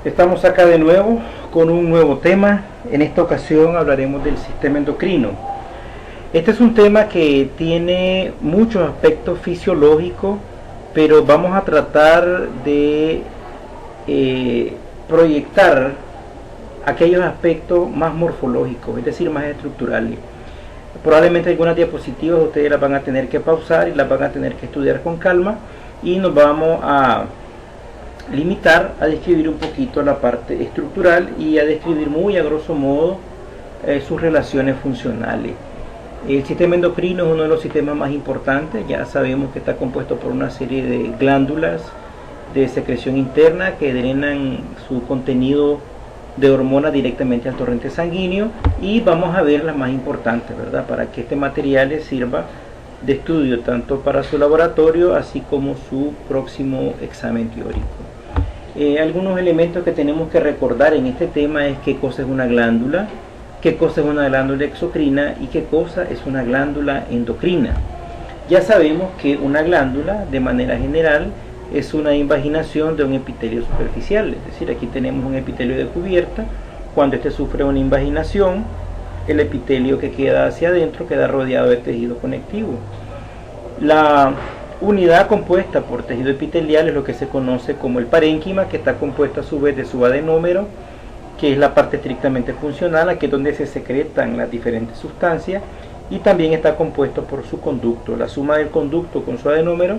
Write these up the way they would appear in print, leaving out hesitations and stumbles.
Estamos acá de nuevo con un nuevo tema. En esta ocasión hablaremos del sistema endocrino. Este es un tema que tiene muchos aspectos fisiológicos, pero vamos a tratar de proyectar aquellos aspectos más morfológicos, es decir, más estructurales. Probablemente algunas diapositivas ustedes las van a tener que pausar y las van a tener que estudiar con calma, y nos vamos a limitar a describir un poquito la parte estructural y a describir muy a grosso modo sus relaciones funcionales. El sistema endocrino es uno de los sistemas más importantes. Ya sabemos que está compuesto por una serie de glándulas de secreción interna que drenan su contenido de hormonas directamente al torrente sanguíneo, y vamos a ver las más importantes, ¿verdad?, para que este material les sirva de estudio tanto para su laboratorio así como su próximo examen teórico. Algunos elementos que tenemos que recordar en este tema es qué cosa es una glándula, qué cosa es una glándula exocrina y qué cosa es una glándula endocrina. Ya sabemos que una glándula, de manera general, es una invaginación de un epitelio superficial, es decir, aquí tenemos un epitelio de cubierta. Cuando este sufre una invaginación, el epitelio que queda hacia adentro queda rodeado de tejido conectivo. La unidad compuesta por tejido epitelial es lo que se conoce como el parénquima, que está compuesto a su vez de su adenómero, que es la parte estrictamente funcional, aquí es donde se secretan las diferentes sustancias, y también está compuesto por su conducto. La suma del conducto con su adenómero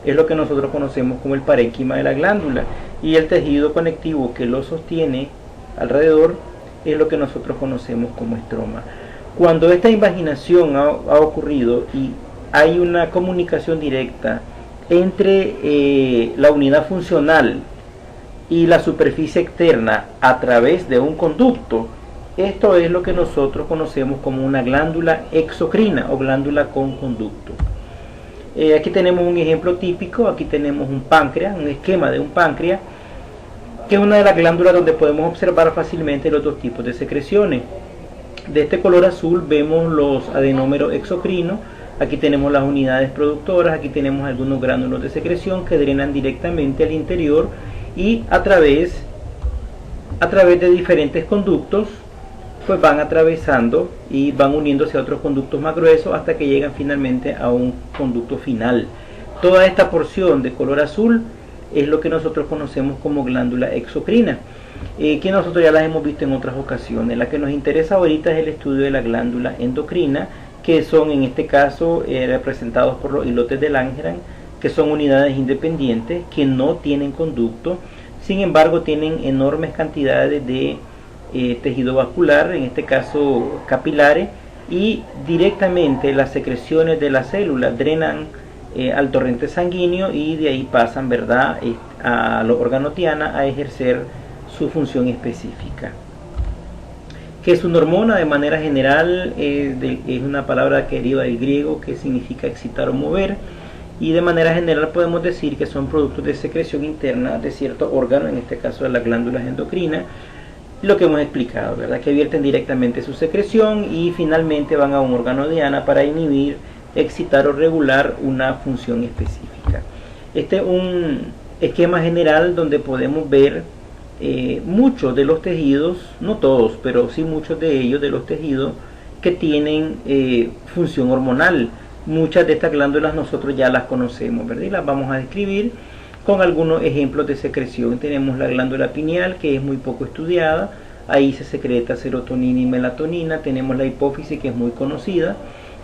es lo que nosotros conocemos como el parénquima de la glándula, y el tejido conectivo que lo sostiene alrededor es lo que nosotros conocemos como estroma. Cuando esta invaginación ha ocurrido y hay una comunicación directa entre la unidad funcional y la superficie externa a través de un conducto, esto es lo que nosotros conocemos como una glándula exocrina o glándula con conducto. Aquí tenemos un ejemplo típico. Aquí tenemos un páncreas, un esquema de un páncreas, que es una de las glándulas donde podemos observar fácilmente los dos tipos de secreciones. De este color azul vemos los adenómeros exocrinos. Aquí tenemos las unidades productoras, aquí tenemos algunos gránulos de secreción que drenan directamente al interior y a través de diferentes conductos pues van atravesando y van uniéndose a otros conductos más gruesos hasta que llegan finalmente a un conducto final. Toda esta porción de color azul es lo que nosotros conocemos como glándula exocrina, que nosotros ya las hemos visto en otras ocasiones. La que nos interesa ahorita es el estudio de la glándula endocrina, que son en este caso representados por los islotes de Langerhans, que son unidades independientes que no tienen conducto, sin embargo tienen enormes cantidades de tejido vascular, en este caso capilares, y directamente las secreciones de las células drenan al torrente sanguíneo y de ahí pasan, ¿verdad?, a los órganos diana a ejercer su función específica. ¿Qué es una hormona? De manera general es una palabra que deriva del griego, que significa excitar o mover, y de manera general podemos decir que son productos de secreción interna de ciertos órganos, en este caso de las glándulas endocrinas, lo que hemos explicado, ¿verdad?, que vierten directamente su secreción y finalmente van a un órgano diana para inhibir, excitar o regular una función específica. Este es un esquema general donde podemos ver muchos de los tejidos, no todos, pero sí muchos de ellos, de los tejidos que tienen función hormonal. Muchas de estas glándulas nosotros ya las conocemos, ¿verdad?, y las vamos a describir con algunos ejemplos de secreción. Tenemos la glándula pineal, que es muy poco estudiada, ahí se secreta serotonina y melatonina. Tenemos la hipófisis, que es muy conocida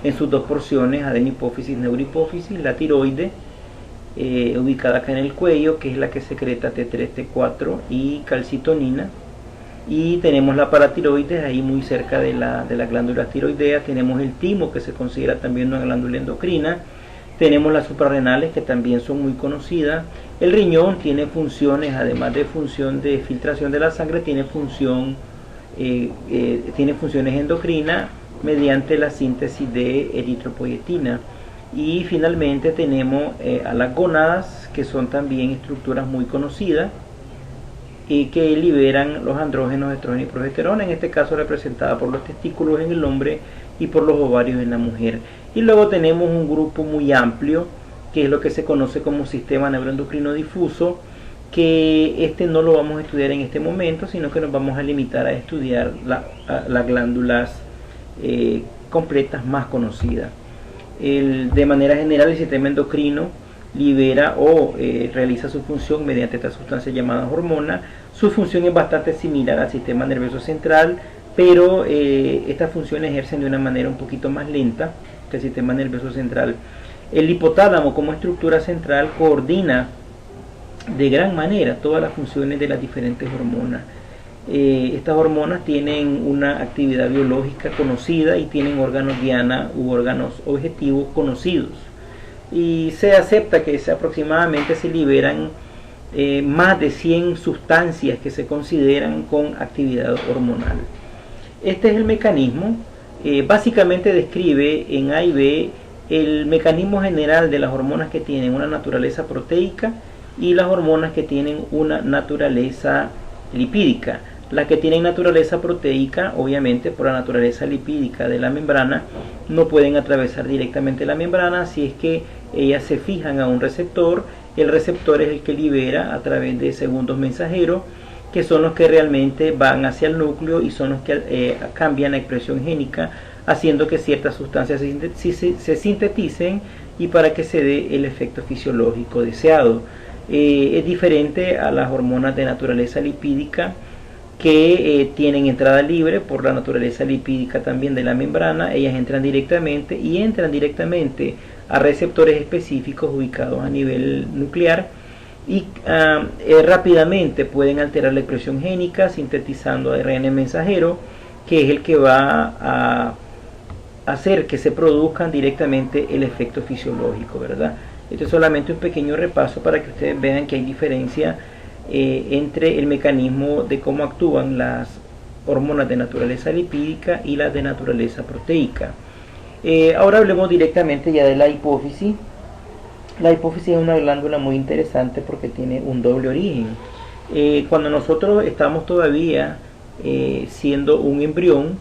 en sus dos porciones, adenihipófisis, neurohipófisis. La tiroide, ubicada acá en el cuello, que es la que secreta T3, T4 y calcitonina. Y tenemos la paratiroides, ahí muy cerca de la glándula tiroidea. Tenemos el timo, que se considera también una glándula endocrina. Tenemos las suprarrenales, que también son muy conocidas. El riñón tiene funciones, además de función de filtración de la sangre, tiene funciones endocrinas mediante la síntesis de eritropoyetina. Y finalmente tenemos a las gónadas, que son también estructuras muy conocidas y que liberan los andrógenos, estrógeno y progesterona, en este caso representada por los testículos en el hombre y por los ovarios en la mujer. Y luego tenemos un grupo muy amplio, que es lo que se conoce como sistema neuroendocrino difuso, que este no lo vamos a estudiar en este momento, sino que nos vamos a limitar a estudiar las glándulas completas más conocidas. De manera general, el sistema endocrino libera o realiza su función mediante esta sustancia llamada hormona. Su función es bastante similar al sistema nervioso central, pero estas funciones ejercen de una manera un poquito más lenta que el sistema nervioso central. El hipotálamo, como estructura central, coordina de gran manera todas las funciones de las diferentes hormonas. Estas hormonas tienen una actividad biológica conocida y tienen órganos diana u órganos objetivos conocidos, y se acepta que aproximadamente se liberan más de 100 sustancias que se consideran con actividad hormonal. Este es el mecanismo. Básicamente describe en A y B el mecanismo general de las hormonas que tienen una naturaleza proteica y las hormonas que tienen una naturaleza lipídica. Las que tienen naturaleza proteica, obviamente por la naturaleza lipídica de la membrana, no pueden atravesar directamente la membrana, si es que ellas se fijan a un receptor. El receptor es el que libera a través de segundos mensajeros, que son los que realmente van hacia el núcleo y son los que cambian la expresión génica, haciendo que ciertas sustancias se sinteticen y para que se dé el efecto fisiológico deseado. Es diferente a las hormonas de naturaleza lipídica, que tienen entrada libre por la naturaleza lipídica también de la membrana. Ellas entran directamente a receptores específicos ubicados a nivel nuclear y rápidamente pueden alterar la expresión génica sintetizando ARN mensajero, que es el que va a hacer que se produzcan directamente el efecto fisiológico, ¿verdad? Este es solamente un pequeño repaso para que ustedes vean que hay diferencia entre el mecanismo de cómo actúan las hormonas de naturaleza lipídica y las de naturaleza proteica. Ahora hablemos directamente ya de la hipófisis. La hipófisis es una glándula muy interesante porque tiene un doble origen. Cuando nosotros estamos todavía siendo un embrión,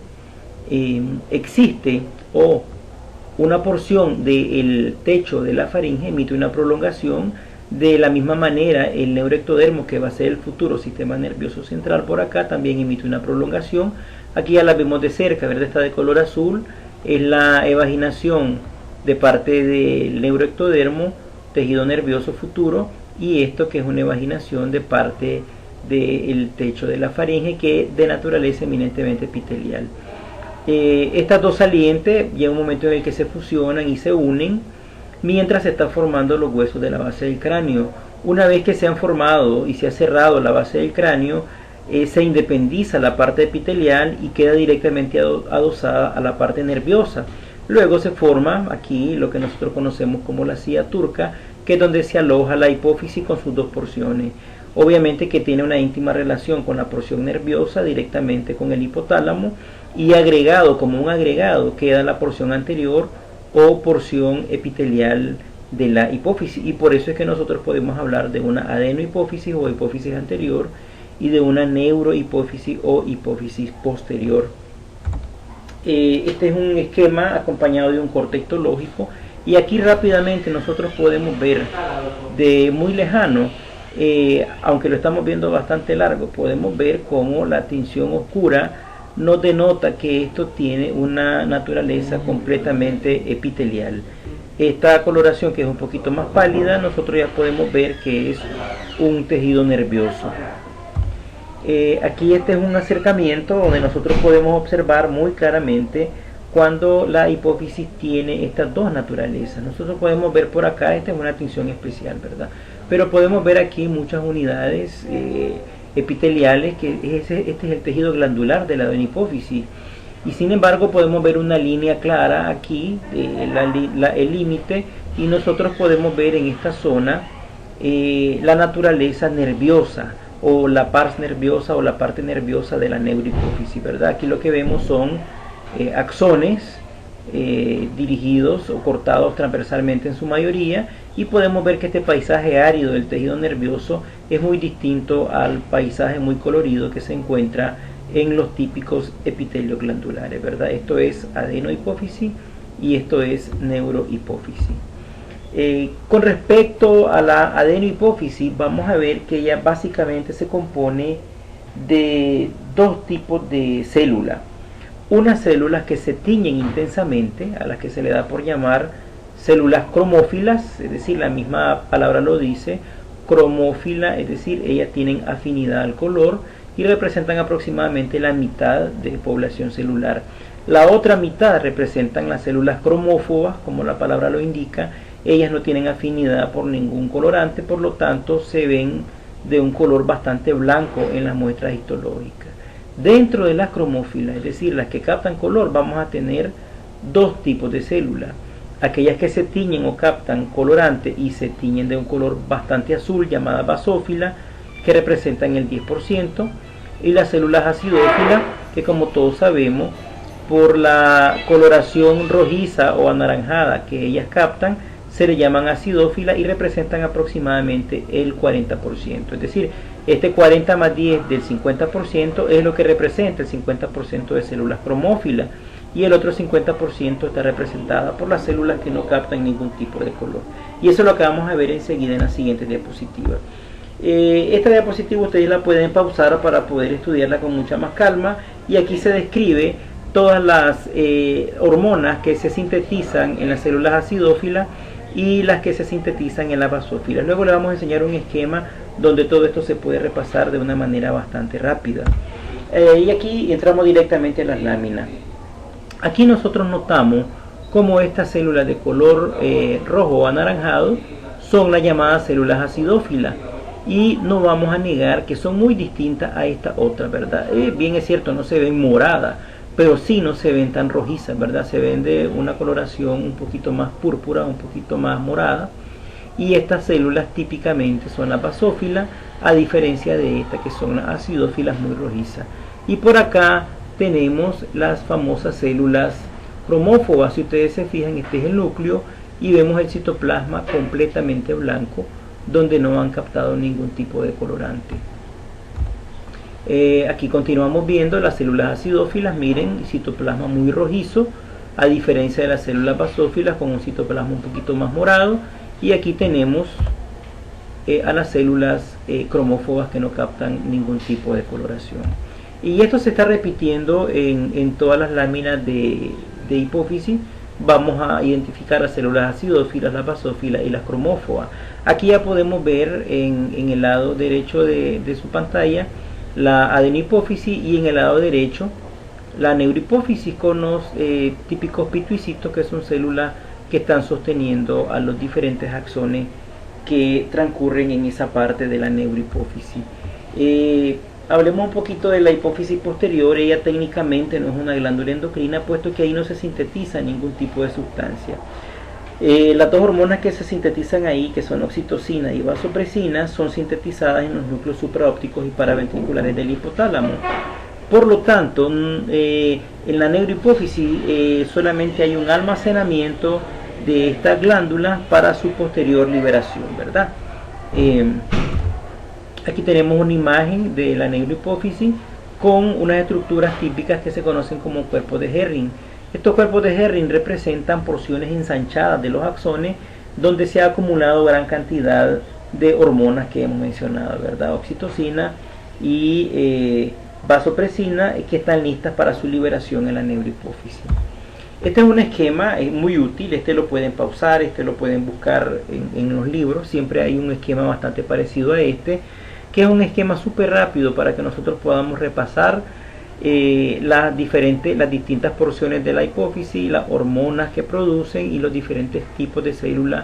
existe una porción del techo de la faringe emite una prolongación. De la misma manera, el neuroectodermo, que va a ser el futuro sistema nervioso central por acá, también emite una prolongación. Aquí ya la vemos de cerca, ¿verdad? Está de color azul, es la evaginación de parte del neuroectodermo, tejido nervioso futuro, y esto que es una evaginación de parte del techo de la faringe, que es de naturaleza eminentemente epitelial. Estas dos salientes llega un momento en el que se fusionan y se unen mientras se están formando los huesos de la base del cráneo. Una vez que se han formado y se ha cerrado la base del cráneo, se independiza la parte epitelial y queda directamente adosada a la parte nerviosa. Luego se forma aquí lo que nosotros conocemos como la silla turca, que es donde se aloja la hipófisis con sus dos porciones. Obviamente que tiene una íntima relación con la porción nerviosa, directamente con el hipotálamo, y agregado, como un agregado, queda la porción anterior o porción epitelial de la hipófisis, y por eso es que nosotros podemos hablar de una adenohipófisis o hipófisis anterior y de una neurohipófisis o hipófisis posterior. Este es un esquema acompañado de un corte histológico, y aquí rápidamente nosotros podemos ver de muy lejano, aunque lo estamos viendo bastante largo, podemos ver cómo la tinción oscura nos denota que esto tiene una naturaleza completamente epitelial. Esta coloración, que es un poquito más pálida, nosotros ya podemos ver que es un tejido nervioso. Aquí este es un acercamiento donde nosotros podemos observar muy claramente cuando la hipófisis tiene estas dos naturalezas. Nosotros podemos ver por acá, esta es una tinción especial, ¿verdad? Pero podemos ver aquí muchas unidades epiteliales, que este es el tejido glandular de la adenohipófisis, y sin embargo podemos ver una línea clara aquí, el límite, y nosotros podemos ver en esta zona la naturaleza nerviosa o la pars nerviosa o la parte nerviosa de la neurohipófisis, ¿verdad? Aquí lo que vemos son axones dirigidos o cortados transversalmente en su mayoría, y podemos ver que este paisaje árido del tejido nervioso es muy distinto al paisaje muy colorido que se encuentra en los típicos epitelios glandulares, ¿verdad? Esto es adenohipófisis y esto es neurohipófisis. Con respecto a la adenohipófisis, vamos a ver que ella básicamente se compone de dos tipos de células. Unas células que se tiñen intensamente, a las que se le da por llamar células cromófilas, es decir, la misma palabra lo dice, cromófila, es decir, ellas tienen afinidad al color y representan aproximadamente la mitad de población celular. La otra mitad representan las células cromófobas, como la palabra lo indica. Ellas no tienen afinidad por ningún colorante, por lo tanto se ven de un color bastante blanco en las muestras histológicas. Dentro de las cromófilas, es decir, las que captan color, vamos a tener dos tipos de células. Aquellas que se tiñen o captan colorante y se tiñen de un color bastante azul, llamadas basófilas, que representan el 10%, y las células acidófilas, que como todos sabemos, por la coloración rojiza o anaranjada que ellas captan, se le llaman acidófilas y representan aproximadamente el 40%. Es decir, este 40 más 10 del 50% es lo que representa el 50% de células cromófilas, y el otro 50% está representada por las células que no captan ningún tipo de color. Y eso es lo que vamos a ver enseguida en la siguiente diapositiva. Esta diapositiva ustedes la pueden pausar para poder estudiarla con mucha más calma, y aquí se describe todas las hormonas que se sintetizan en las células acidófilas y las que se sintetizan en las basófilas. Luego le vamos a enseñar un esquema donde todo esto se puede repasar de una manera bastante rápida. Y aquí entramos directamente en las láminas. Aquí nosotros notamos cómo estas células de color rojo o anaranjado son las llamadas células acidófilas, y no vamos a negar que son muy distintas a esta otra, ¿verdad? Bien es cierto, no se ven moradas, pero sí no se ven tan rojizas, ¿verdad? Se ven de una coloración un poquito más púrpura, un poquito más morada, y estas células típicamente son las basófilas, a diferencia de estas que son las acidófilas muy rojizas. Y por acá tenemos las famosas células cromófobas. Si ustedes se fijan, este es el núcleo y vemos el citoplasma completamente blanco, donde no han captado ningún tipo de colorante. Aquí continuamos viendo las células acidófilas. Miren, citoplasma muy rojizo, a diferencia de las células basófilas con un citoplasma un poquito más morado. Y aquí tenemos a las células cromófobas que no captan ningún tipo de coloración. Y esto se está repitiendo en todas las láminas de hipófisis. Vamos a identificar las células acidófilas, las basófilas y las cromófobas. Aquí ya podemos ver en el lado derecho de su pantalla la adenohipófisis, y en el lado derecho la neurohipófisis con los típicos pituicitos, que son células que están sosteniendo a los diferentes axones que transcurren en esa parte de la neurohipófisis. Hablemos un poquito de la hipófisis posterior. Ella técnicamente no es una glándula endocrina, puesto que ahí no se sintetiza ningún tipo de sustancia. Las dos hormonas que se sintetizan ahí, que son oxitocina y vasopresina, son sintetizadas en los núcleos supraópticos y paraventriculares del hipotálamo. Por lo tanto, en la neurohipófisis solamente hay un almacenamiento de estas glándulas para su posterior liberación, ¿verdad? Aquí tenemos una imagen de la neurohipófisis con unas estructuras típicas que se conocen como cuerpos de Herring. Estos cuerpos de Herring representan porciones ensanchadas de los axones donde se ha acumulado gran cantidad de hormonas que hemos mencionado, ¿verdad? Oxitocina y vasopresina, que están listas para su liberación en la neurohipófisis. Este es un esquema muy útil. Este lo pueden pausar, este lo pueden buscar en los libros. Siempre hay un esquema bastante parecido a este, que es un esquema súper rápido para que nosotros podamos repasar las distintas porciones de la hipófisis, las hormonas que producen y los diferentes tipos de células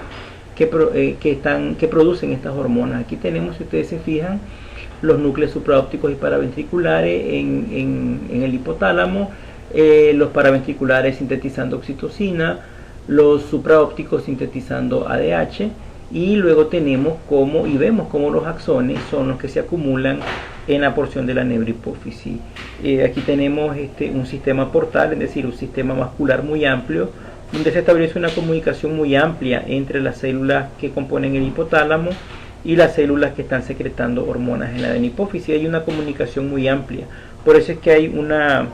que producen estas hormonas. Aquí tenemos, si ustedes se fijan, los núcleos supraópticos y paraventriculares en el hipotálamo, los paraventriculares sintetizando oxitocina, los supraópticos sintetizando ADH, y luego tenemos vemos cómo los axones son los que se acumulan en la porción de la neurohipófisis. Aquí tenemos un sistema portal, es decir, un sistema vascular muy amplio, donde se establece una comunicación muy amplia entre las células que componen el hipotálamo y las células que están secretando hormonas en la adenohipófisis. Hay una comunicación muy amplia, por eso es que hay una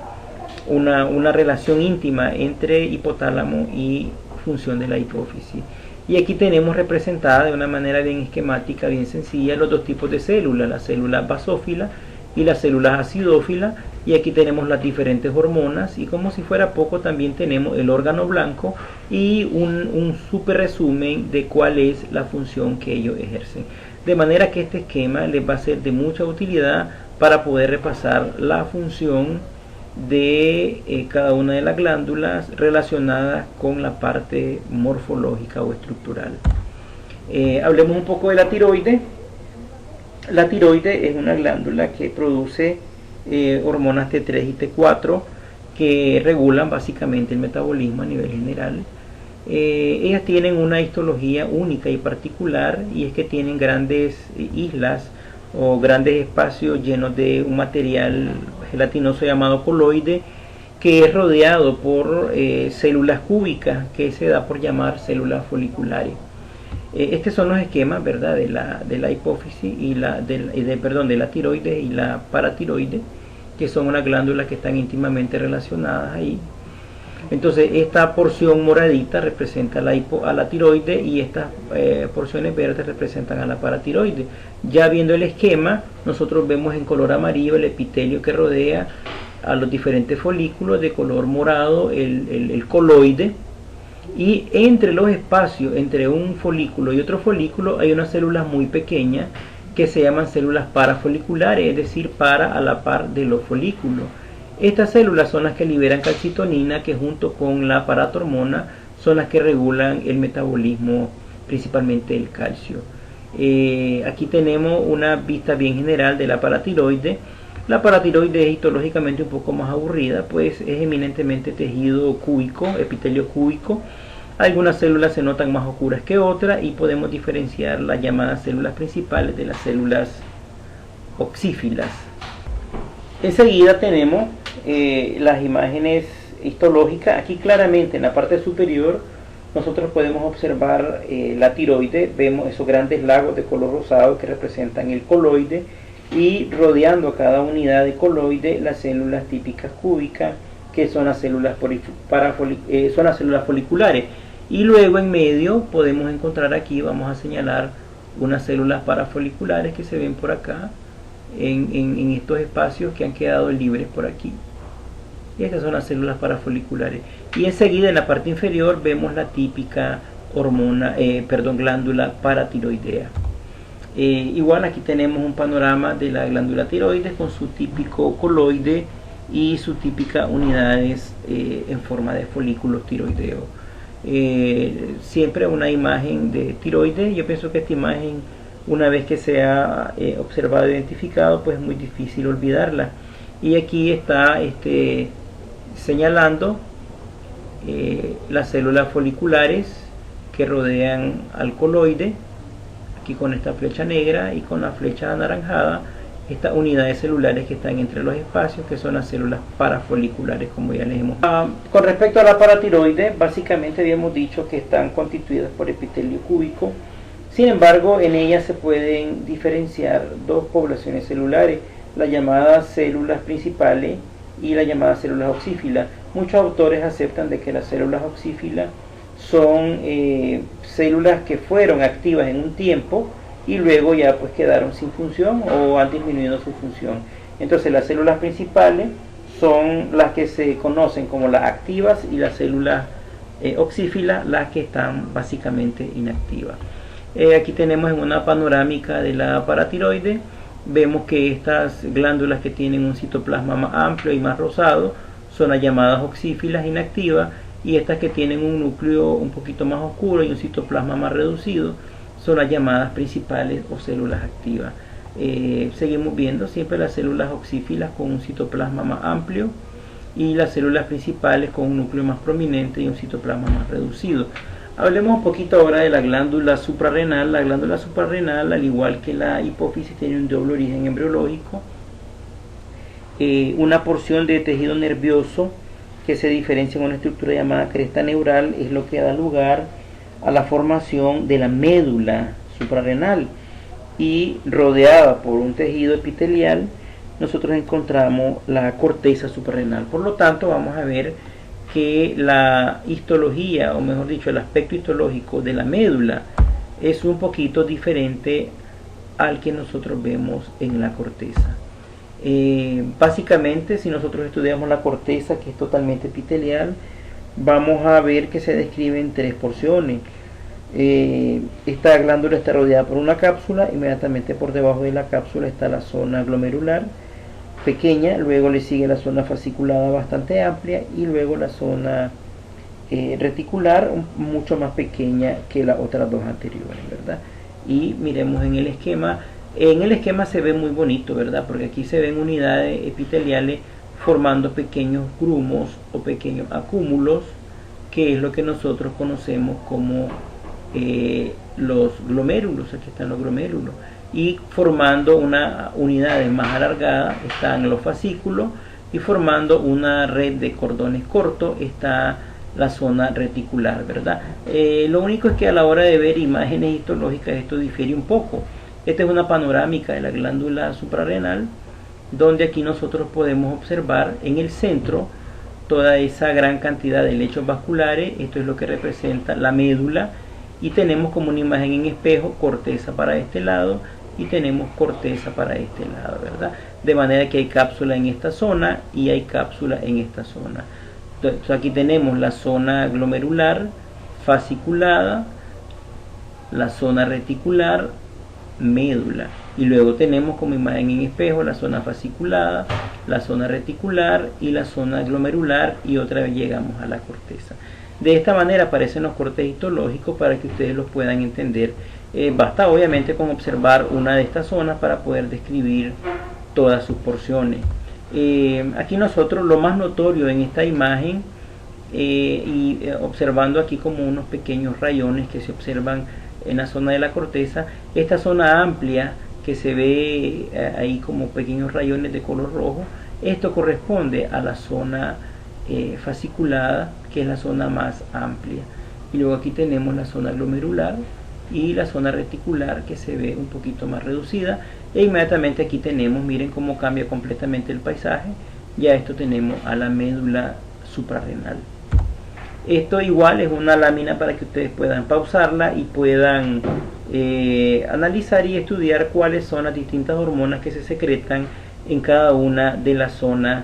relación íntima entre hipotálamo y función de la hipófisis. Y aquí tenemos representada de una manera bien esquemática, bien sencilla, los dos tipos de células, la célula basófila y las células acidófilas. Y aquí tenemos las diferentes hormonas, y como si fuera poco también tenemos el órgano blanco y un super resumen de cuál es la función que ellos ejercen. De manera que este esquema les va a ser de mucha utilidad para poder repasar la función de cada una de las glándulas relacionadas con la parte morfológica o estructural. Hablemos un poco de la tiroides. La tiroides es una glándula que produce hormonas T3 y T4 que regulan básicamente el metabolismo a nivel general. Ellas tienen una histología única y particular, y es que tienen grandes islas o grandes espacios llenos de un material gelatinoso llamado coloide, que es rodeado por células cúbicas que se da por llamar células foliculares. Estos son los esquemas, ¿verdad?, de la hipófisis y de la tiroides y la paratiroides, que son unas glándulas que están íntimamente relacionadas ahí. Entonces esta porción moradita representa a la tiroides, y estas porciones verdes representan a la paratiroides. Ya viendo el esquema, nosotros vemos en color amarillo el epitelio que rodea a los diferentes folículos, de color morado el coloide, y entre los espacios entre un folículo y otro folículo hay unas células muy pequeñas que se llaman células parafoliculares, es decir, a la par de los folículos. Estas células son las que liberan calcitonina, que junto con la paratormona son las que regulan el metabolismo, principalmente el calcio. Aquí tenemos una vista bien general de la paratiroide. La paratiroide es histológicamente un poco más aburrida, pues es eminentemente tejido cúbico, epitelio cúbico. Algunas células se notan más oscuras que otras, y podemos diferenciar las llamadas células principales de las células oxífilas. Enseguida tenemos las imágenes histológicas. Aquí claramente en la parte superior nosotros podemos observar la tiroide. Vemos esos grandes lagos de color rosado que representan el coloide, y rodeando a cada unidad de coloide las células típicas cúbicas, que son las células foliculares. Y luego en medio podemos encontrar aquí, vamos a señalar unas células parafoliculares que se ven por acá en estos espacios que han quedado libres por aquí. Y estas son las células parafoliculares. Y enseguida en la parte inferior vemos la típica glándula paratiroidea. Igual aquí tenemos un panorama de la glándula tiroides con su típico coloide y sus típicas unidades en forma de folículos tiroideos. Siempre una imagen de tiroides. Yo pienso que esta imagen, una vez que se ha observado e identificado, pues es muy difícil olvidarla. Y aquí está señalando las células foliculares que rodean al coloide, aquí con esta flecha negra y con la flecha anaranjada, estas unidades celulares que están entre los espacios, que son las células parafoliculares, como ya les hemos dicho. Con respecto a la paratiroide, básicamente habíamos dicho que están constituidas por epitelio cúbico. Sin embargo, en ellas se pueden diferenciar dos poblaciones celulares, las llamadas células principales y las llamadas células oxífilas. Muchos autores aceptan de que las células oxífilas son células que fueron activas en un tiempo y luego ya pues quedaron sin función o han disminuido su función. Entonces las células principales son las que se conocen como las activas, y las células oxífilas las que están básicamente inactivas. Aquí tenemos en una panorámica de la paratiroide, vemos que estas glándulas que tienen un citoplasma más amplio y más rosado son las llamadas oxífilas inactivas, y estas que tienen un núcleo un poquito más oscuro y un citoplasma más reducido son las llamadas principales o células activas. Seguimos viendo siempre las células oxífilas con un citoplasma más amplio, y las células principales con un núcleo más prominente y un citoplasma más reducido. Hablemos un poquito ahora de la glándula suprarrenal. La glándula suprarrenal, al igual que la hipófisis, tiene un doble origen embriológico. Una porción de tejido nervioso que se diferencia en una estructura llamada cresta neural es lo que da lugar a la formación de la médula suprarrenal, y rodeada por un tejido epitelial nosotros encontramos la corteza suprarrenal. Por lo tanto, vamos a ver que la histología, o mejor dicho, el aspecto histológico de la médula es un poquito diferente al que nosotros vemos en la corteza. Básicamente, si nosotros estudiamos la corteza, que es totalmente epitelial, vamos a ver que se describen tres porciones. Esta glándula está rodeada por una cápsula, inmediatamente por debajo de la cápsula está la zona glomerular pequeña, luego le sigue la zona fasciculada bastante amplia y luego la zona reticular mucho más pequeña que las otras dos anteriores, ¿verdad? Y miremos en el esquema se ve muy bonito, ¿verdad? Porque aquí se ven unidades epiteliales formando pequeños grumos o pequeños acúmulos, que es lo que nosotros conocemos como los glomérulos. Aquí están los glomérulos, y formando una unidad más alargada están los fascículos, y formando una red de cordones cortos está la zona reticular, ¿verdad? Lo único es que a la hora de ver imágenes histológicas esto difiere un poco. Esta es una panorámica de la glándula suprarrenal, donde aquí nosotros podemos observar en el centro toda esa gran cantidad de lechos vasculares. Esto es lo que representa la médula, y tenemos como una imagen en espejo corteza para este lado y tenemos corteza para este lado, ¿verdad? De manera que hay cápsula en esta zona y hay cápsula en esta zona. Entonces aquí tenemos la zona glomerular fasciculada, la zona reticular, médula, y luego tenemos como imagen en espejo la zona fasciculada, la zona reticular y la zona glomerular, y otra vez llegamos a la corteza. De esta manera aparecen los cortes histológicos para que ustedes los puedan entender. Basta obviamente con observar una de estas zonas para poder describir todas sus porciones. Aquí nosotros lo más notorio en esta imagen, observando aquí como unos pequeños rayones que se observan en la zona de la corteza, esta zona amplia que se ve ahí como pequeños rayones de color rojo, esto corresponde a la zona fasciculada, que es la zona más amplia. Y luego aquí tenemos la zona glomerular y la zona reticular, que se ve un poquito más reducida, e inmediatamente aquí tenemos, miren cómo cambia completamente el paisaje. Ya esto tenemos a la médula suprarrenal. Esto igual es una lámina para que ustedes puedan pausarla y puedan analizar y estudiar cuáles son las distintas hormonas que se secretan en cada una de las zonas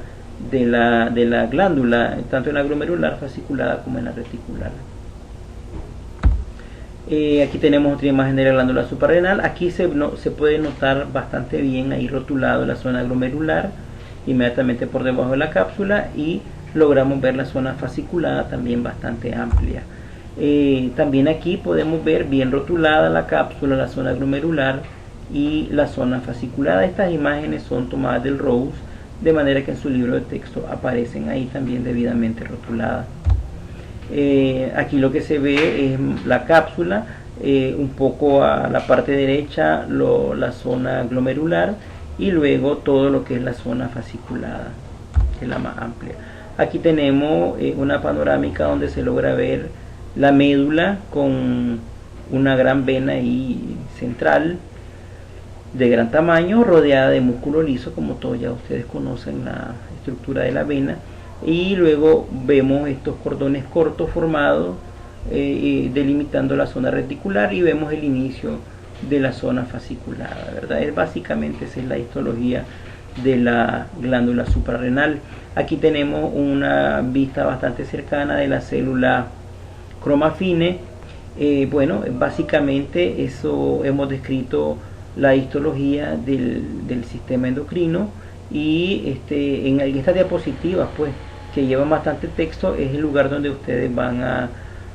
de la glándula, tanto en la glomerular fasciculada como en la reticular. Aquí tenemos otra imagen de la glándula suprarrenal. Aquí se puede notar bastante bien ahí rotulado la zona glomerular inmediatamente por debajo de la cápsula, y logramos ver la zona fasciculada también bastante amplia. También aquí podemos ver bien rotulada la cápsula, la zona glomerular y la zona fasciculada. Estas imágenes son tomadas del Rose, de manera que en su libro de texto aparecen ahí también debidamente rotuladas. Aquí lo que se ve es la cápsula, un poco a la parte derecha la zona glomerular, y luego todo lo que es la zona fasciculada, que es la más amplia. Aquí tenemos una panorámica donde se logra ver la médula con una gran vena ahí central de gran tamaño, rodeada de músculo liso, como todos ya ustedes conocen la estructura de la vena, y luego vemos estos cordones cortos formados delimitando la zona reticular, y vemos el inicio de la zona fasciculada, ¿verdad? Básicamente esa es la histología de la glándula suprarrenal. Aquí tenemos una vista bastante cercana de la célula cromafine. Bueno, básicamente eso hemos descrito la histología del sistema endocrino, y en estas diapositivas pues que llevan bastante texto es el lugar donde ustedes van a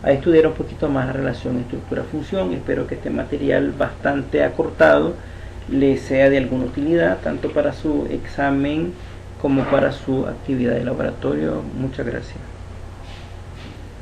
estudiar un poquito más la relación estructura-función. Espero que este material bastante acortado les sea de alguna utilidad tanto para su examen como para su actividad de laboratorio. Muchas gracias.